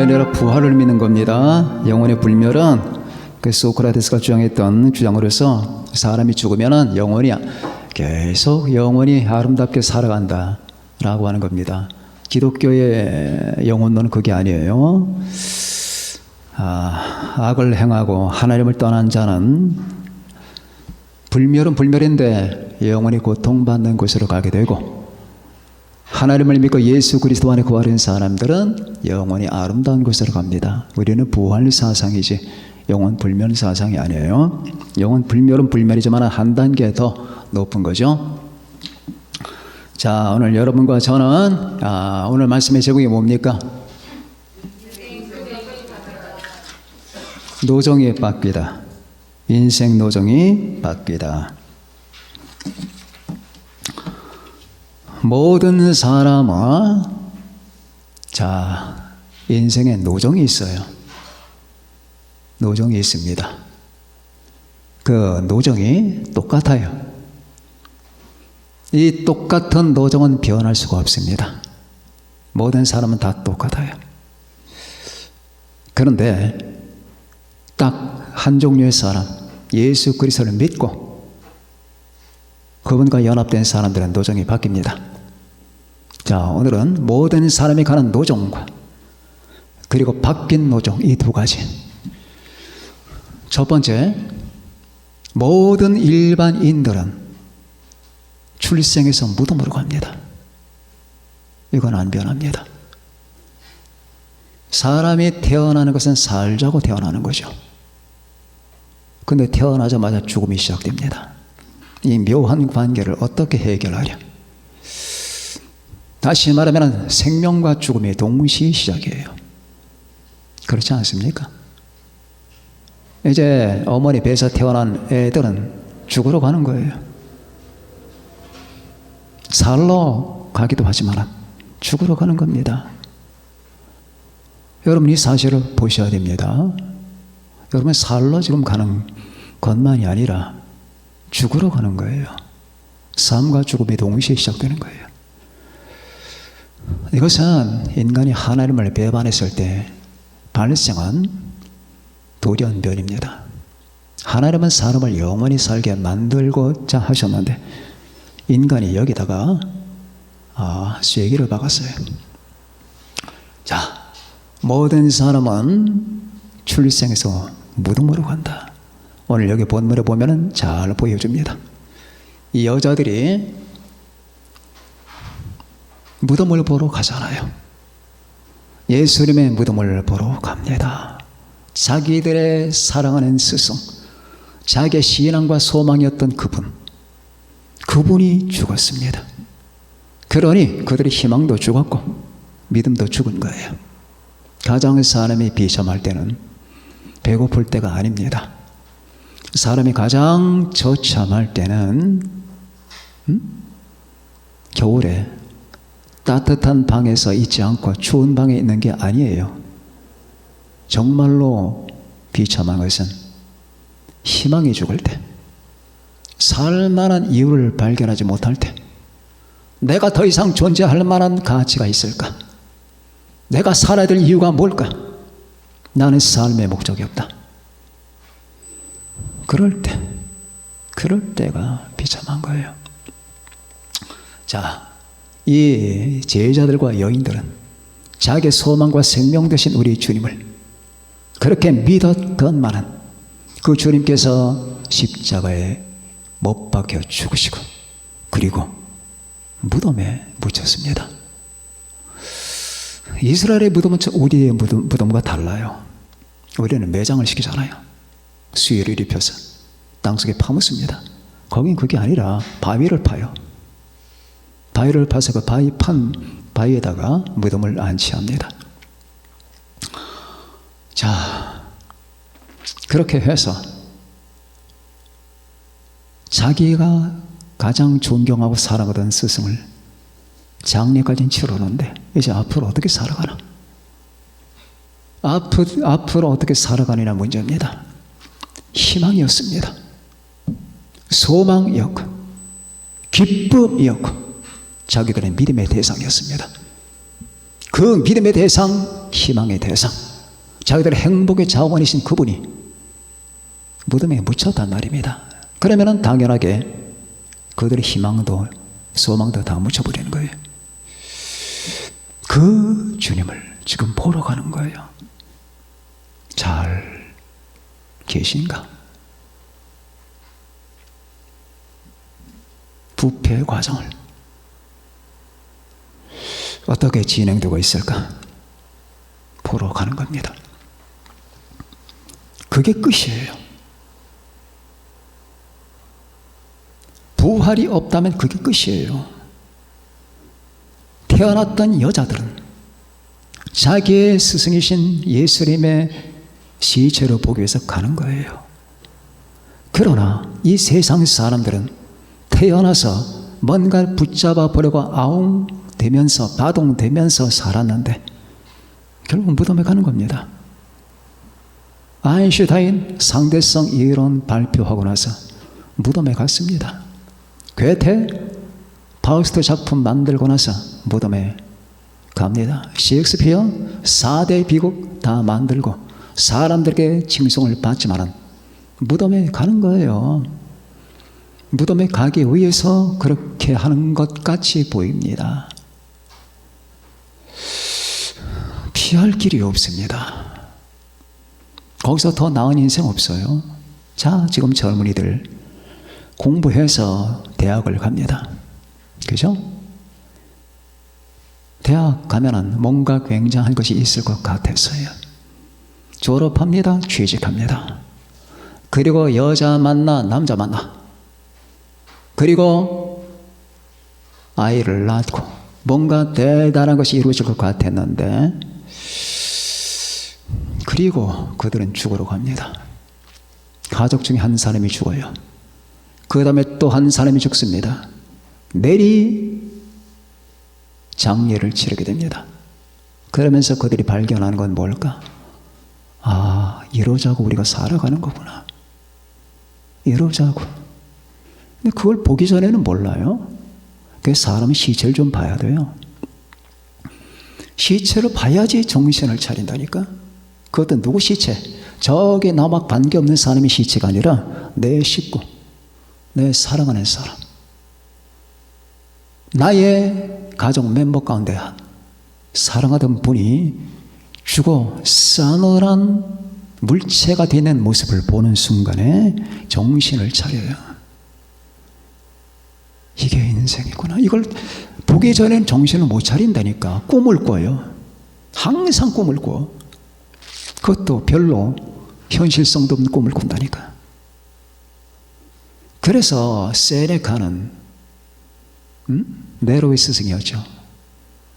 게 아니라 부활을 믿는 겁니다. 영혼의 불멸은 그 소크라테스가 주장했던 주장으로서 사람이 죽으면 영혼이 계속 영원히 아름답게 살아간다 라고 하는 겁니다. 기독교의 영혼론은 그게 아니에요. 악을 행하고 하나님을 떠난 자는 불멸은 불멸인데 영원히 고통받는 곳으로 가게 되고, 하나님을 믿고 예수 그리스도 안에 거하는 사람들은 영원히 아름다운 곳으로 갑니다. 우리는 부활 사상이지 영원 불멸 사상이 아니에요. 영원 불멸은 불멸이지만 한 단계 더 높은 거죠. 자, 오늘 여러분과 저는 오늘 말씀의 제목이 뭡니까? 노정이 바뀌다. 인생 노정이 바뀌다. 모든 사람은 인생에 노정이 있어요. 노정이 있습니다. 그 노정이 똑같아요. 이 똑같은 노정은 변할 수가 없습니다. 모든 사람은 다 똑같아요. 그런데 딱 한 종류의 사람, 예수 그리스도를 믿고 그분과 연합된 사람들은 노정이 바뀝니다. 자, 오늘은 모든 사람이 가는 노정과 그리고 바뀐 노정, 이 두 가지. 첫 번째, 모든 일반인들은 출생에서 무덤으로 갑니다. 이건 안 변합니다. 사람이 태어나는 것은 살자고 태어나는 거죠. 근데 태어나자마자 죽음이 시작됩니다. 이 묘한 관계를 어떻게 해결하랴? 다시 말하면 생명과 죽음이 동시에 시작이에요. 그렇지 않습니까? 이제 어머니 배에서 태어난 애들은 죽으러 가는 거예요. 살러 가기도 하지만 죽으러 가는 겁니다. 여러분 이 사실을 보셔야 됩니다. 여러분 살러 지금 가는 것만이 아니라 죽으러 가는 거예요. 삶과 죽음이 동시에 시작되는 거예요. 이것은 인간이 하나님을 배반했을 때 발생한 돌연변입니다. 하나님은 사람을 영원히 살게 만들고자 하셨는데 인간이 여기다가 쐐기를 박았어요. 자, 모든 사람은 출생에서 무덤으로 간다. 오늘 여기 본문에 보면은 잘 보여줍니다. 이 여자들이 무덤을 보러 가잖아요. 예수님의 무덤을 보러 갑니다. 자기들의 사랑하는 스승, 자기의 신앙과 소망이었던 그분이 죽었습니다. 그러니 그들의 희망도 죽었고 믿음도 죽은 거예요. 가장 사람이 비참할 때는 배고플 때가 아닙니다. 사람이 가장 처참할 때는 겨울에 따뜻한 방에서 있지 않고 추운 방에 있는 게 아니에요. 정말로 비참한 것은 희망이 죽을 때, 살만한 이유를 발견하지 못할 때, 내가 더 이상 존재할 만한 가치가 있을까? 내가 살아야 될 이유가 뭘까? 나는 삶의 목적이 없다. 그럴 때가 비참한 거예요. 자, 이 제자들과 여인들은 자기의 소망과 생명 되신 우리 주님을 그렇게 믿었건만은 그 주님께서 십자가에 못 박혀 죽으시고 그리고 무덤에 묻혔습니다. 이스라엘의 무덤은 우리의 무덤과 달라요. 우리는 매장을 시키잖아요. 수의를 입혀서 땅속에 파묻습니다. 거긴 그게 아니라 바위를 파요. 바위를 파서 그 바위에다가 무덤을 안치합니다. 자, 그렇게 해서 자기가 가장 존경하고 사랑하던 스승을 장례까지는 치르는데 이제 앞으로 어떻게 살아가나? 앞으로 어떻게 살아가느냐 문제입니다. 희망이었습니다. 소망이었고 기쁨이었고 자기들의 믿음의 대상이었습니다. 그 믿음의 대상, 희망의 대상, 자기들의 행복의 자원이신 그분이 무덤에 묻혔단 말입니다. 그러면 당연하게 그들의 희망도 소망도 다 묻혀버리는 거예요. 그 주님을 지금 보러 가는 거예요. 잘 계신가? 부패 과정을 어떻게 진행되고 있을까 보러 가는 겁니다. 그게 끝이에요. 부활이 없다면 그게 끝이에요. 태어났던 여자들은 자기의 스승이신 예수님의 시체로 보기 위해서 가는 거예요. 그러나 이 세상 사람들은 태어나서 뭔가를 붙잡아 보려고 아웅대면서 바동대면서 살았는데 결국 무덤에 가는 겁니다. 아인슈타인 상대성 이론 발표하고 나서 무덤에 갔습니다. 괴테 파우스트 작품 만들고 나서 무덤에 갑니다. 셰익스피어 4대 비극 다 만들고 사람들에게 칭송을 받지만은 무덤에 가는 거예요. 무덤에 가기 위해서 그렇게 하는 것 같이 보입니다. 피할 길이 없습니다. 거기서 더 나은 인생 없어요. 자, 지금 젊은이들 공부해서 대학을 갑니다. 그죠? 대학 가면은 뭔가 굉장한 것이 있을 것 같아서요. 졸업합니다. 취직합니다. 그리고 여자 만나, 남자 만나. 그리고 아이를 낳고 뭔가 대단한 것이 이루어질 것 같았는데 그리고 그들은 죽으러 갑니다. 가족 중에 한 사람이 죽어요. 그 다음에 또 한 사람이 죽습니다. 내리 장례를 치르게 됩니다. 그러면서 그들이 발견하는 건 뭘까? 아, 이러자고 우리가 살아가는 거구나. 이러자고. 근데 그걸 보기 전에는 몰라요. 그래서 사람은 시체를 좀 봐야 돼요. 시체를 봐야지 정신을 차린다니까. 그것도 누구 시체? 저기 나와 관계없는 사람의 시체가 아니라 내 식구, 내 사랑하는 사람, 나의 가족 멤버 가운데 사랑하던 분이 죽어 싸늘한 물체가 되는 모습을 보는 순간에 정신을 차려요. 이게 인생이구나. 이걸 보기 전엔 정신을 못 차린다니까. 꿈을 꿔요. 항상 꿈을 꿔. 그것도 별로 현실성도 없는 꿈을 꾼다니까. 그래서 세네카는 네로의 스승이었죠.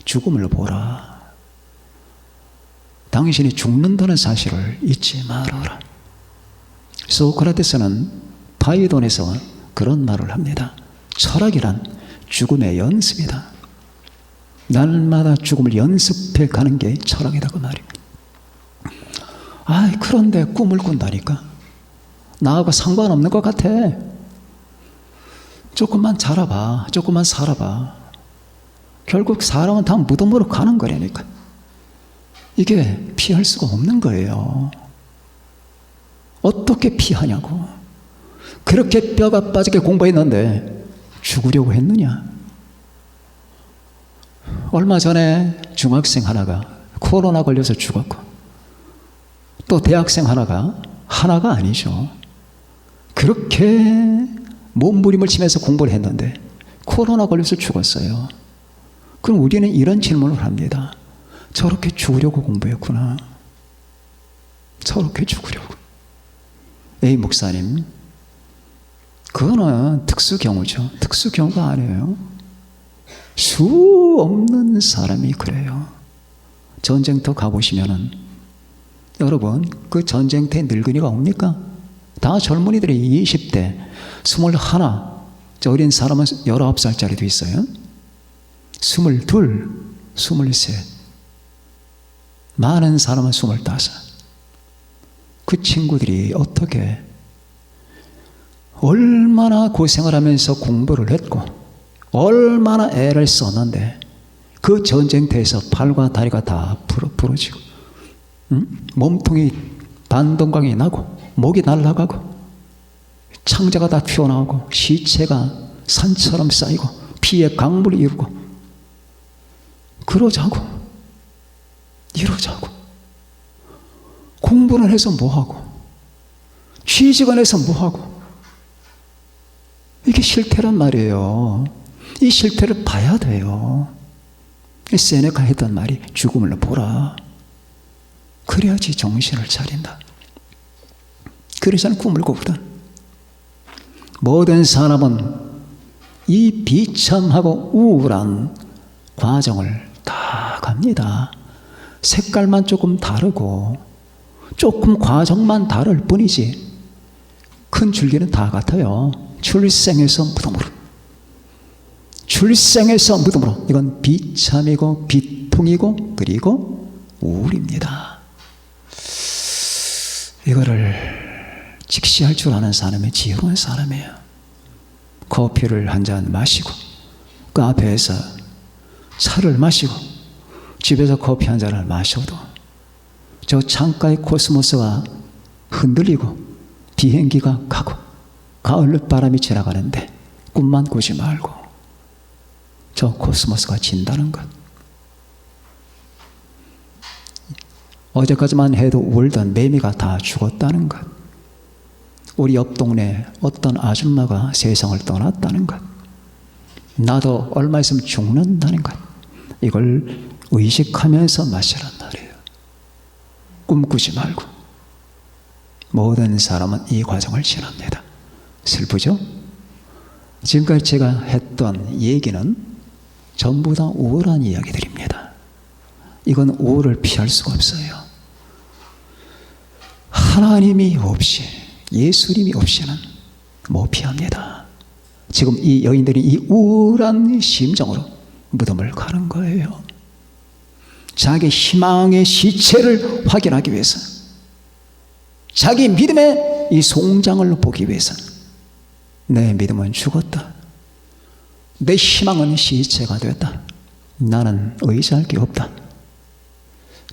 죽음을 보라. 당신이 죽는다는 사실을 잊지 말아라. 소크라테스는 파이돈에서 그런 말을 합니다. 철학이란 죽음의 연습이다. 날마다 죽음을 연습해 가는 게 철학이다 그 말입니다. 그런데 꿈을 꾼다니까. 나하고 상관없는 것 같아. 조금만 자라봐. 조금만 살아봐. 결국 사람은 다 무덤으로 가는 거라니까. 이게 피할 수가 없는 거예요. 어떻게 피하냐고. 그렇게 뼈가 빠지게 공부했는데 죽으려고 했느냐. 얼마 전에 중학생 하나가 코로나 걸려서 죽었고, 또 대학생 하나가 아니죠. 그렇게 몸부림을 치면서 공부를 했는데 코로나 걸려서 죽었어요. 그럼 우리는 이런 질문을 합니다. 저렇게 죽으려고 공부했구나. 저렇게 죽으려고. 에이 목사님, 그거는 특수경우죠. 특수경우가 아니에요. 수 없는 사람이 그래요. 전쟁터 가보시면은 여러분, 그 전쟁터에 늙은이가 옵니까? 다 젊은이들이 20대, 21, 저 어린 사람은 19살짜리도 있어요. 22, 23, 많은 사람은 25. 그 친구들이 어떻게 얼마나 고생을 하면서 공부를 했고 얼마나 애를 썼는데 그 전쟁터에서 팔과 다리가 다 부러지고, 몸통이 반동강이 나고, 목이 날아가고, 창자가 다 튀어나오고, 시체가 산처럼 쌓이고, 피에 강물이 이루고, 그러자고, 이러자고. 공부는 해서 뭐하고, 취직은 해서 뭐하고. 이게 실태란 말이에요. 이 실태를 봐야 돼요. 세네카 했던 말이 죽음을 보라. 그래야지 정신을 차린다. 그래서는 꿈을 꾸거든. 모든 사람은 이 비참하고 우울한 과정을 다 갑니다. 색깔만 조금 다르고 조금 과정만 다를 뿐이지 큰 줄기는 다 같아요. 출생에서 무덤으로. 출생에서 무덤으로. 이건 비참이고 비통이고 그리고 우울입니다. 이거를 직시할 줄 아는 사람이 지혜로운 사람이에요. 커피를 한 잔 마시고 카페에서 차를 마시고 집에서 커피 한 잔을 마셔도 저 창가의 코스모스가 흔들리고 비행기가 가고 가을바람이 지나가는데 꿈만 꾸지 말고 저 코스모스가 진다는 것. 어제까지만 해도 울던 매미가 다 죽었다는 것. 우리 옆 동네 어떤 아줌마가 세상을 떠났다는 것. 나도 얼마 있으면 죽는다는 것. 이걸 의식하면서 마시란 말이에요. 꿈꾸지 말고. 모든 사람은 이 과정을 지납니다. 슬프죠? 지금까지 제가 했던 얘기는 전부 다 우울한 이야기들입니다. 이건 우울을 피할 수가 없어요. 하나님이 없이, 예수님이 없이는 못 피합니다. 지금 이 여인들이 이 우울한 심정으로 무덤을 가는 거예요. 자기 희망의 시체를 확인하기 위해서, 자기 믿음의 이 송장을 보기 위해서, 내 믿음은 죽었다. 내 희망은 시체가 되었다. 나는 의지할 게 없다.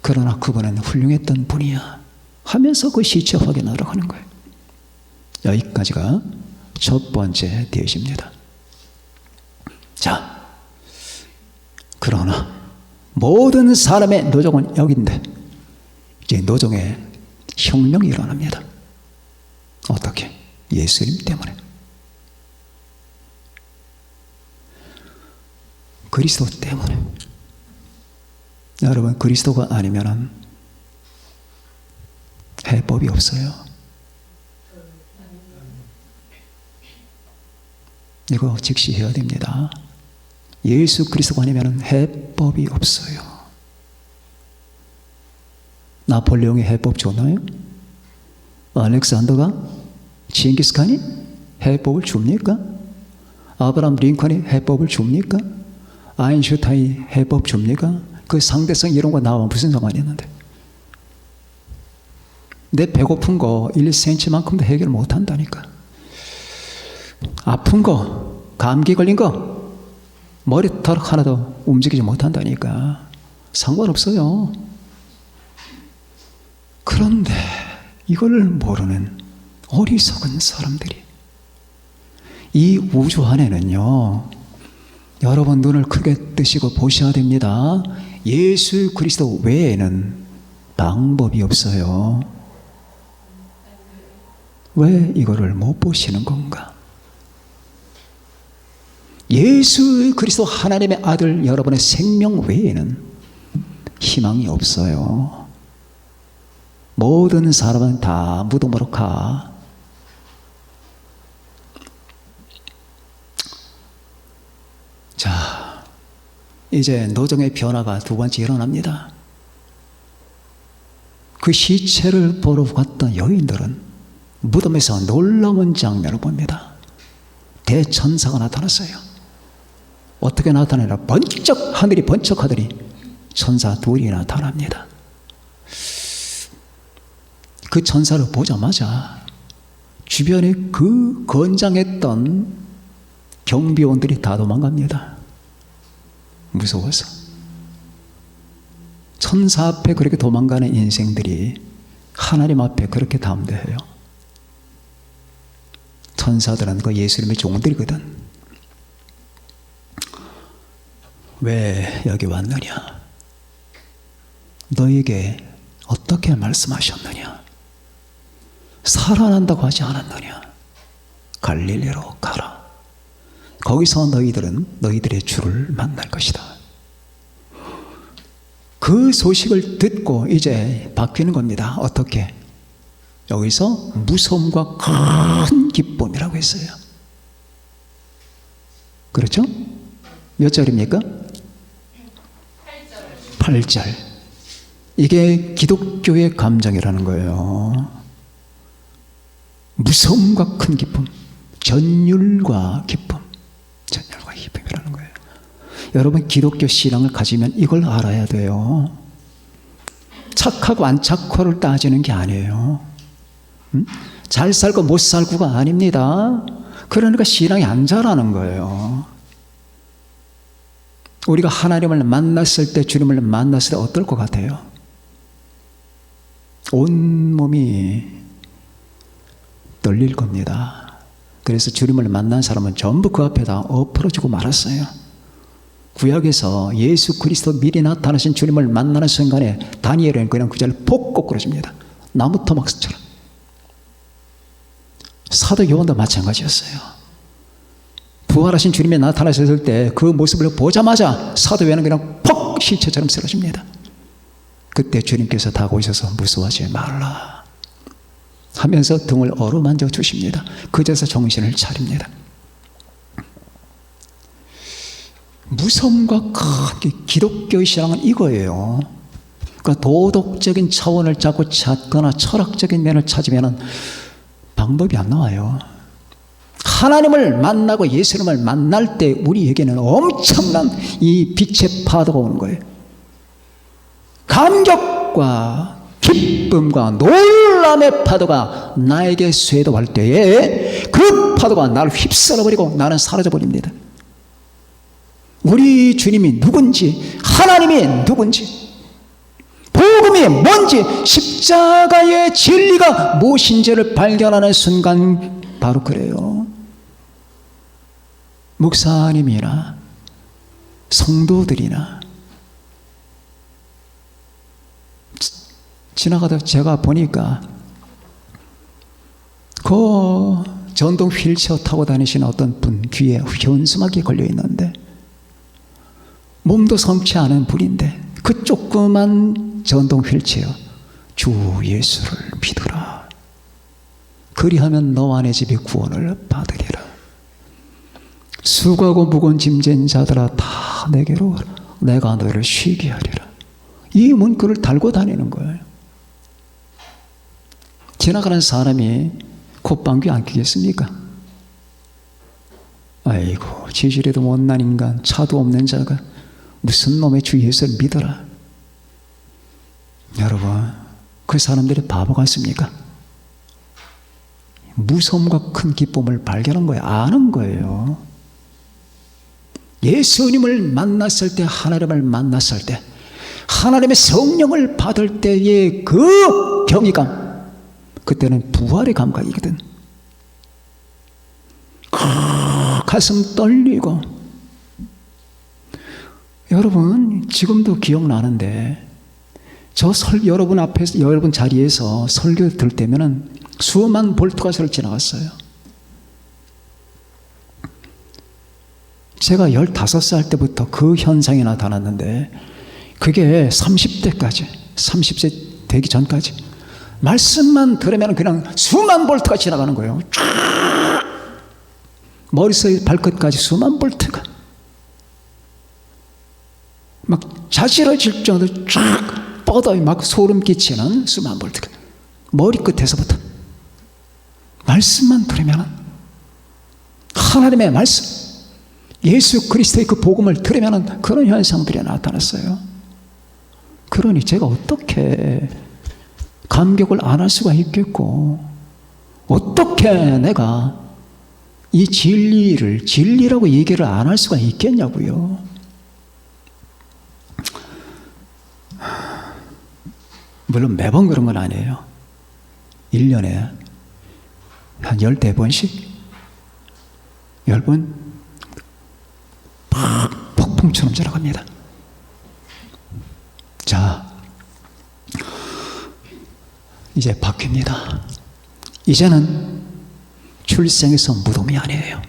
그러나 그분은 훌륭했던 분이야 하면서 그 시체 확인하러 가는 거예요. 여기까지가 첫 번째 대시입니다. 자, 그러나 모든 사람의 노정은 여기인데 이제 노정의 혁명이 일어납니다. 어떻게? 예수님 때문에. 그리스도 때문에. 여러분, 그리스도가 아니면 해법이 없어요. 이거 직시해야 됩니다. 예수 그리스도가 아니면 해법이 없어요. 나폴레옹의 해법 좋나요? 알렉산더가, 징기스칸이 해법을 줍니까? 아브라함 링컨이 해법을 줍니까? 아인슈타인이 해법 줍니까? 그 상대성 이런 거 나오면 무슨 상관이 있는데? 내 배고픈 거 1cm만큼도 해결 못 한다니까. 아픈 거, 감기 걸린 거, 머리털 하나도 움직이지 못한다니까. 상관없어요. 그런데 이걸 모르는 어리석은 사람들이, 이 우주 안에는요, 여러분 눈을 크게 뜨시고 보셔야 됩니다. 예수 그리스도 외에는 방법이 없어요. 왜 이거를 못 보시는 건가? 예수 그리스도 하나님의 아들 여러분의 생명 외에는 희망이 없어요. 모든 사람은 다 무덤으로 가. 자, 이제 노정의 변화가 두 번째 일어납니다. 그 시체를 보러 갔던 여인들은 무덤에서 놀라운 장면을 봅니다. 대천사가 나타났어요. 어떻게 나타나나? 번쩍 하늘이 번쩍하더니 천사 둘이 나타납니다. 그 천사를 보자마자 주변에 그 건장했던 경비원들이 다 도망갑니다. 무서워서. 천사 앞에 그렇게 도망가는 인생들이 하나님 앞에 그렇게 담대해요. 천사들은 그 예수님의 종들이거든. 왜 여기 왔느냐? 너에게 어떻게 말씀하셨느냐? 살아난다고 하지 않았느냐? 갈릴리로 가라. 거기서 너희들은 너희들의 주를 만날 것이다. 그 소식을 듣고 이제 바뀌는 겁니다. 어떻게? 여기서 무서움과 큰 기쁨이라고 했어요. 그렇죠? 몇 절입니까? 8절. 이게 기독교의 감정이라는 거예요. 무서움과 큰 기쁨, 전율과 기쁨, 전율과 기쁨이라는 거예요. 여러분 기독교 신앙을 가지면 이걸 알아야 돼요. 착하고 안 착하를 따지는 게 아니에요. 잘 살고 못 살고가 아닙니다. 그러니까 신앙이 안 자라는 거예요. 우리가 하나님을 만났을 때, 주님을 만났을 때 어떨 것 같아요? 온몸이 떨릴 겁니다. 그래서 주님을 만난 사람은 전부 그 앞에 다 엎어지고 말았어요. 구약에서 예수 그리스도 미리 나타나신 주님을 만나는 순간에 다니엘은 그냥 그 자리를 폭 꼬꾸라집니다. 나무 토막처럼. 사도 요한도 마찬가지였어요. 부활하신 주님이 나타나셨을 때 그 모습을 보자마자 사도 요한은 그냥 폭 시체처럼 쓰러집니다. 그때 주님께서 다가오셔서 무서워하지 말라 하면서 등을 어루만져 주십니다. 그제서 정신을 차립니다. 무서움과 큰 기독교의 신앙은 이거예요. 그러니까 도덕적인 차원을 자꾸 찾거나 철학적인 면을 찾으면 방법이 안 나와요. 하나님을 만나고 예수님을 만날 때 우리에게는 엄청난 이 빛의 파도가 오는 거예요. 감격과 기쁨과 놀람의 파도가 나에게 쇄도할 때에 그 파도가 나를 휩쓸어버리고 나는 사라져버립니다. 우리 주님이 누군지, 하나님이 누군지, 복음이 뭔지, 십자가의 진리가 무엇인지를 발견하는 순간 바로 그래요. 목사님이나 성도들이나 지나가다 제가 보니까 그 전동 휠체어 타고 다니시는 어떤 분 귀에 현수막이 걸려 있는데 몸도 성치 않은 분인데 그 조그만 전동 휠체어, 주 예수를 믿으라. 그리하면 너와 내 집이 구원을 받으리라. 수고하고 무거운 짐진 자들아 다 내게로 오라. 내가 너를 쉬게 하리라. 이 문구를 달고 다니는 거예요. 지나가는 사람이 콧방귀 안 뀌겠습니까? 아이고 지질에도 못난 인간, 차도 없는 자가 무슨 놈의 주 예수를 믿어라. 여러분 그 사람들이 바보 같습니까? 무서움과 큰 기쁨을 발견한 거예요. 아는 거예요. 예수님을 만났을 때, 하나님을 만났을 때, 하나님의 성령을 받을 때의 그 경이감, 그때는 부활의 감각이거든. 가슴 떨리고. 여러분 지금도 기억나는데 여러분 앞에서, 여러분 자리에서 설교 들 때면은 수만 볼트가 저를 지나갔어요. 제가 15살 때부터 그 현상이 나타났는데 그게 30대까지, 30세 되기 전까지 말씀만 들으면 그냥 수만 볼트가 지나가는 거예요. 쫙! 머리에서 발끝까지 수만 볼트가 막 자지러질 정도로 쫙 뻗어요. 막 소름 끼치는 수만 볼트가 머리끝에서부터 말씀만 들으면 하나님의 말씀, 예수 그리스도의 그 복음을 들으면 그런 현상들이 나타났어요. 그러니 제가 어떻게 감격을 안 할 수가 있겠고, 어떻게 내가 이 진리를 진리라고 얘기를 안 할 수가 있겠냐고요. 물론 매번 그런 건 아니에요. 1년에 한 10대번씩 10번 막 폭풍처럼 지나갑니다. 자, 이제 바뀝니다. 이제는 출생에서 무덤이 아니에요.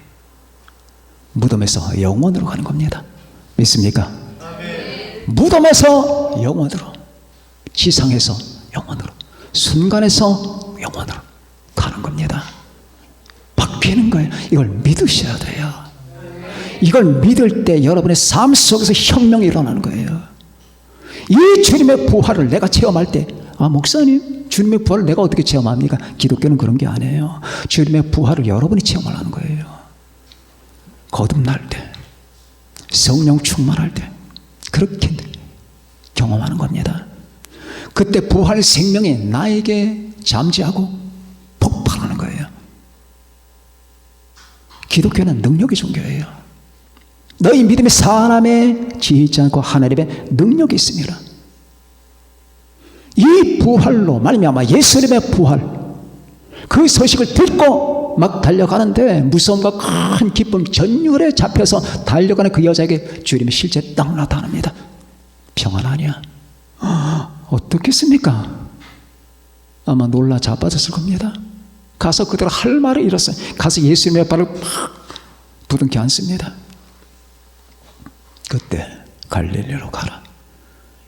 무덤에서 영원으로 가는 겁니다. 믿습니까? 무덤에서 영원으로, 지상에서 영원으로, 순간에서 영원으로 가는 겁니다. 바뀌는 거예요. 이걸 믿으셔야 돼요. 이걸 믿을 때 여러분의 삶 속에서 혁명이 일어나는 거예요. 이 주님의 부활을 내가 체험할 때, 아, 목사님, 주님의 부활을 내가 어떻게 체험합니까? 기독교는 그런 게 아니에요. 주님의 부활을 여러분이 체험하는 거예요. 거듭날 때, 성령 충만할 때, 그렇게 경험하는 겁니다. 그때 부활 생명이 나에게 잠재하고 폭발하는 거예요. 기독교는 능력의 종교예요. 너희 믿음의 사람에 지지 않고 하나님의 능력이 있습니다. 이 부활로 말미암아 예수님의 부활, 그 소식을 듣고 막 달려가는데 무서움과 큰 기쁨 전율에 잡혀서 달려가는 그 여자에게 주님이 실제 딱 나타납니다. 평안 아니야? 어떻겠습니까? 아마 놀라 자빠졌을 겁니다. 가서 그대로 할 말을 잃었어요. 가서 예수님의 발을 팍 부둥켜 안습니다. 그때 갈릴리로 가라.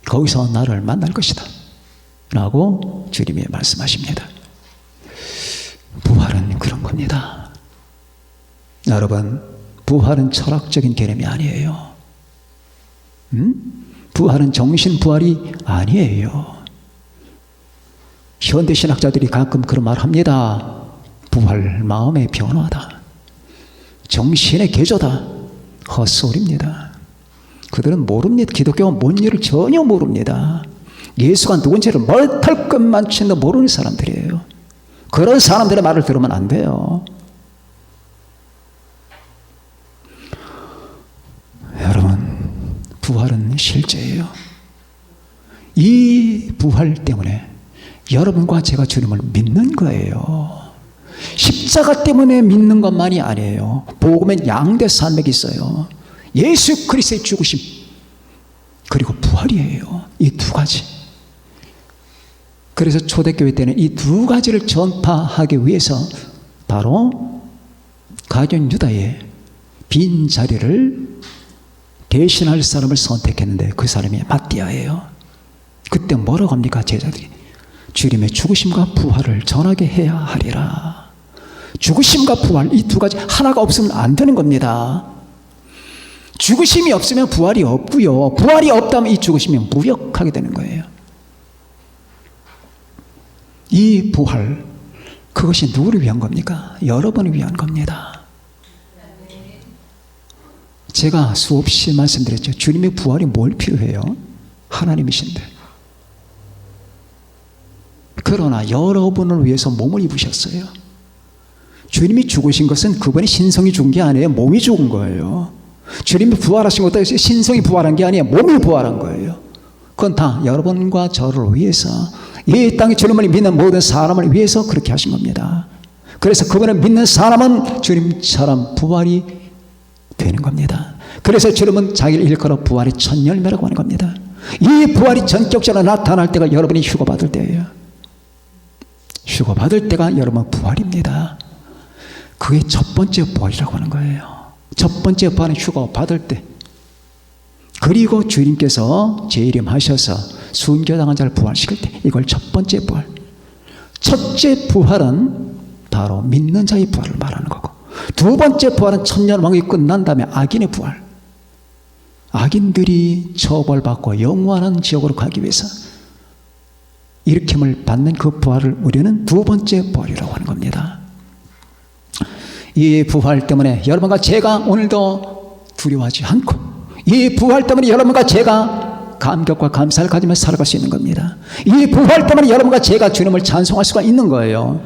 거기서 나를 만날 것이다 라고 주님이 말씀하십니다. 부활은 그런 겁니다. 여러분, 부활은 철학적인 개념이 아니에요. 부활은 정신 부활이 아니에요. 현대신학자들이 가끔 그런 말 합니다. 부활, 마음의 변화다, 정신의 개조다. 헛소리입니다. 그들은 모릅니다. 기독교가 뭔 일을 전혀 모릅니다. 예수가 누군지를 멀탈 것만치도 모르는 사람들이에요. 그런 사람들의 말을 들으면 안 돼요. 여러분, 부활은 실제예요. 이 부활 때문에 여러분과 제가 주님을 믿는 거예요. 십자가 때문에 믿는 것만이 아니에요. 복음엔 양대 산맥이 있어요. 예수 그리스도의 죽으심 그리고 부활이에요. 이 두 가지. 그래서 초대교회 때는 이 두 가지를 전파하기 위해서 바로 가룟 유다의 빈 자리를 대신할 사람을 선택했는데 그 사람이 마띠아예요. 그때 뭐라고 합니까? 제자들이 주님의 죽으심과 부활을 전하게 해야 하리라. 죽으심과 부활, 이 두 가지 하나가 없으면 안 되는 겁니다. 죽으심이 없으면 부활이 없고요, 부활이 없다면 이 죽으심이 무력하게 되는 거예요. 이 부활, 그것이 누구를 위한 겁니까? 여러분을 위한 겁니다. 제가 수없이 말씀드렸죠. 주님의 부활이 뭘 필요해요? 하나님이신데. 그러나 여러분을 위해서 몸을 입으셨어요. 주님이 죽으신 것은 그분의 신성이 죽은 게 아니에요. 몸이 죽은 거예요. 주님이 부활하신 것도 신성이 부활한 게 아니에요. 몸이 부활한 거예요. 그건 다 여러분과 저를 위해서, 이 땅에 주님을 믿는 모든 사람을 위해서 그렇게 하신 겁니다. 그래서 그분을 믿는 사람은 주님처럼 부활이 되는 겁니다. 그래서 주님은 자기를 일컬어 부활의 첫 열매라고 하는 겁니다. 이 부활이 전격적으로 나타날 때가 여러분이 휴거받을 때예요. 휴거받을 때가 여러분 부활입니다. 그게 첫 번째 부활이라고 하는 거예요. 첫 번째 부활은 휴거받을 때. 그리고 주님께서 재림하셔서 순교당한 자를 부활시킬 때, 이걸 첫 번째 부활. 첫째 부활은 바로 믿는 자의 부활을 말하는 거고, 두 번째 부활은 천년왕국이 끝난 다음에 악인의 부활. 악인들이 처벌받고 영원한 지옥으로 가기 위해서 일으킴을 받는 그 부활을 우리는 두 번째 부활이라고 하는 겁니다. 이 부활 때문에 여러분과 제가 오늘도 두려워하지 않고, 이 부활 때문에 여러분과 제가 감격과 감사를 가지며 살아갈 수 있는 겁니다. 이 부활 때문에 여러분과 제가 주님을 찬송할 수가 있는 거예요.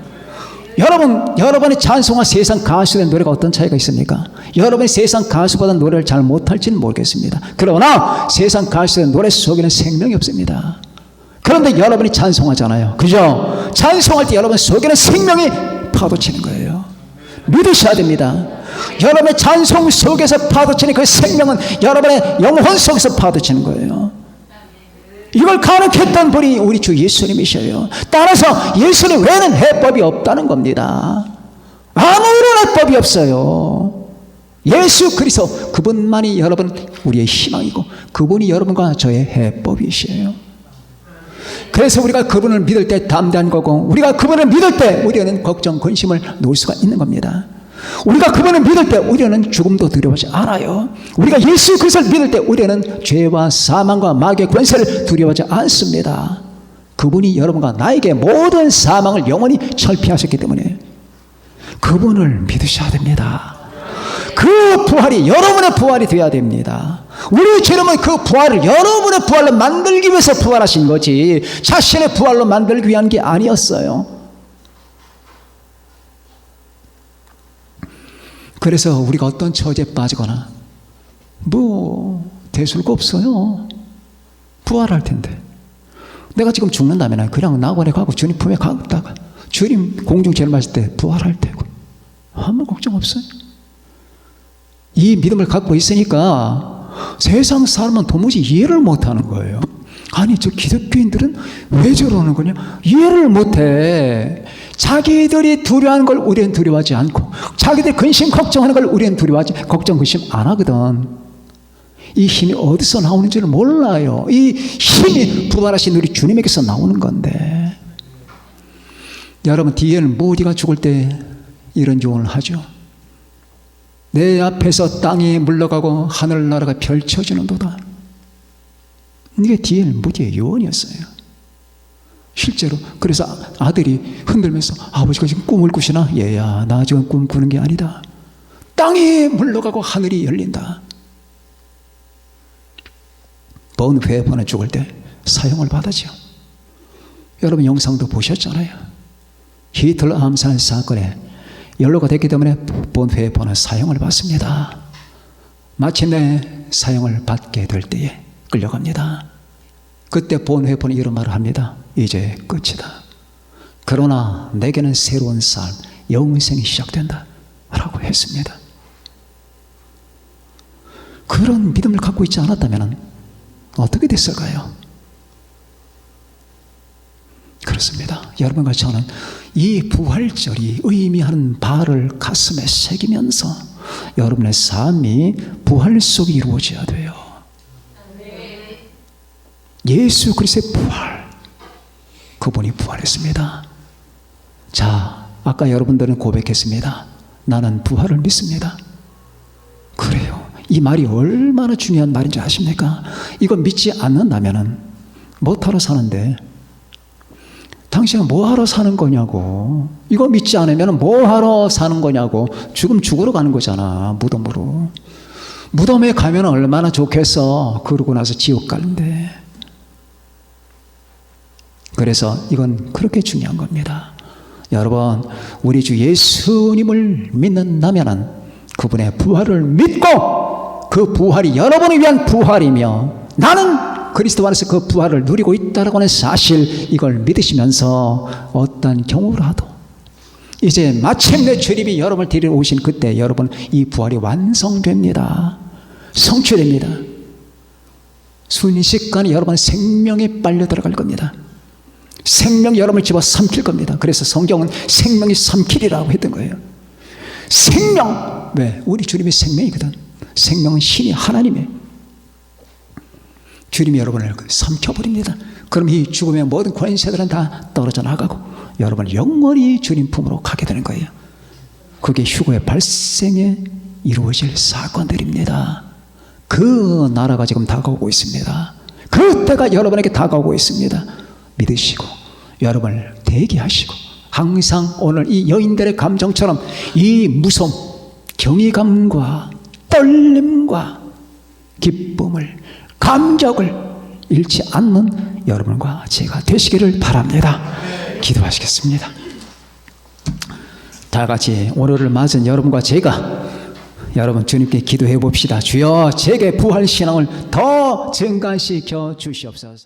여러분의 찬송과 세상 가수의 노래가 어떤 차이가 있습니까? 여러분이 세상 가수보다 노래를 잘 못할지는 모르겠습니다. 그러나 세상 가수의 노래 속에는 생명이 없습니다. 그런데 여러분이 찬송하잖아요. 그죠? 찬송할 때 여러분 속에는 생명이 파도치는 거예요. 믿으셔야 됩니다. 여러분의 찬송 속에서 파도치는 그 생명은 여러분의 영혼 속에서 파도치는 거예요. 이걸 가능케 했던 분이 우리 주 예수님이셔요. 따라서 예수님 외에는 해법이 없다는 겁니다. 아무런 해법이 없어요. 예수 그리스도 그분만이 여러분 우리의 희망이고 그분이 여러분과 저의 해법이시에요. 그래서 우리가 그분을 믿을 때 담대한 거고 우리가 그분을 믿을 때 우리는 걱정 근심을 놓을 수가 있는 겁니다. 우리가 그분을 믿을 때 우리는 죽음도 두려워하지 않아요. 우리가 예수 그리스도를 믿을 때 우리는 죄와 사망과 마귀의 권세를 두려워하지 않습니다. 그분이 여러분과 나에게 모든 사망을 영원히 철폐하셨기 때문에 그분을 믿으셔야 됩니다. 그 부활이 여러분의 부활이 되어야 됩니다. 우리 주님은 그 부활을 여러분의 부활로 만들기 위해서 부활하신 거지 자신의 부활로 만들기 위한 게 아니었어요. 그래서 우리가 어떤 처지에 빠지거나 대수가 없어요. 부활할 텐데 내가 지금 죽는다면 그냥 낙원에 가고 주님 품에 가다가 주님 공중제를 마실 때 부활할 테고 아무 걱정 없어요. 이 믿음을 갖고 있으니까 세상 사람은 도무지 이해를 못하는 거예요. 아니 저 기독교인들은 왜 저러는 거냐? 이해를 못해. 자기들이 두려워하는 걸 우리는 두려워하지 않고 자기들 근심 걱정하는 걸 우리는 두려워하지 걱정 근심 안 하거든. 이 힘이 어디서 나오는지를 몰라요. 이 힘이 부활하신 우리 주님에게서 나오는 건데 여러분 디엘 모디가 죽을 때 이런 조언을 하죠. 내 앞에서 땅이 물러가고 하늘나라가 펼쳐지는도다. 이게 디엘 모디의 유언이었어요. 실제로 그래서 아들이 흔들면서 아버지가 지금 꿈을 꾸시나? 얘야 나 지금 꿈 꾸는 게 아니다. 땅이 물러가고 하늘이 열린다. 본회번에 죽을 때 사형을 받았죠. 여러분 영상도 보셨잖아요. 히틀러 암살 사건에 연루가 됐기 때문에 본회번은 사형을 받습니다. 마침내 사형을 받게 될 때에 끌려갑니다. 그때 본회번이 이런 말을 합니다. 이제 끝이다. 그러나 내게는 새로운 삶, 영생이 시작된다 라고 했습니다. 그런 믿음을 갖고 있지 않았다면 어떻게 됐을까요? 그렇습니다. 여러분과 저는 이 부활절이 의미하는 바를 가슴에 새기면서 여러분의 삶이 부활 속에 이루어져야 돼요. 예수 그리스도의 부활, 그분이 부활했습니다. 자, 아까 여러분들은 고백했습니다. 나는 부활을 믿습니다. 그래요. 이 말이 얼마나 중요한 말인지 아십니까? 이거 믿지 않는다면 못하러 사는데 당신은 뭐하러 사는 거냐고. 이거 믿지 않으면 뭐하러 사는 거냐고. 죽으러 가는 거잖아. 무덤으로. 무덤에 가면 얼마나 좋겠어. 그러고 나서 지옥 가는데. 그래서 이건 그렇게 중요한 겁니다. 여러분 우리 주 예수님을 믿는다면 그분의 부활을 믿고 그 부활이 여러분을 위한 부활이며 나는 그리스도 안에서 그 부활을 누리고 있다는 하는 사실, 이걸 믿으시면서 어떤 경우라도 이제 마침내 주님이 여러분을 데리러 오신 그때 여러분 이 부활이 완성됩니다. 성취됩니다. 순식간에 여러분의 생명에 빨려 들어갈 겁니다. 생명이 여러분을 집어삼킬 겁니다. 그래서 성경은 생명이 삼키리라고 했던 거예요. 생명! 왜? 우리 주님이 생명이거든. 생명은 신이 하나님의 주님이 여러분을 삼켜버립니다. 그럼 이 죽음의 모든 권세들은 다 떨어져 나가고 여러분은 영원히 주님 품으로 가게 되는 거예요. 그게 휴거의 발생에 이루어질 사건들입니다. 그 나라가 지금 다가오고 있습니다. 그 때가 여러분에게 다가오고 있습니다. 믿으시고 여러분을 대기하시고 항상 오늘 이 여인들의 감정처럼 이 무서움, 경이감과 떨림과 기쁨을, 감격을 잃지 않는 여러분과 제가 되시기를 바랍니다. 기도하시겠습니다. 다 같이 오늘을 맞은 여러분과 제가 여러분 주님께 기도해 봅시다. 주여 제게 부활신앙을 더 증가시켜 주시옵소서.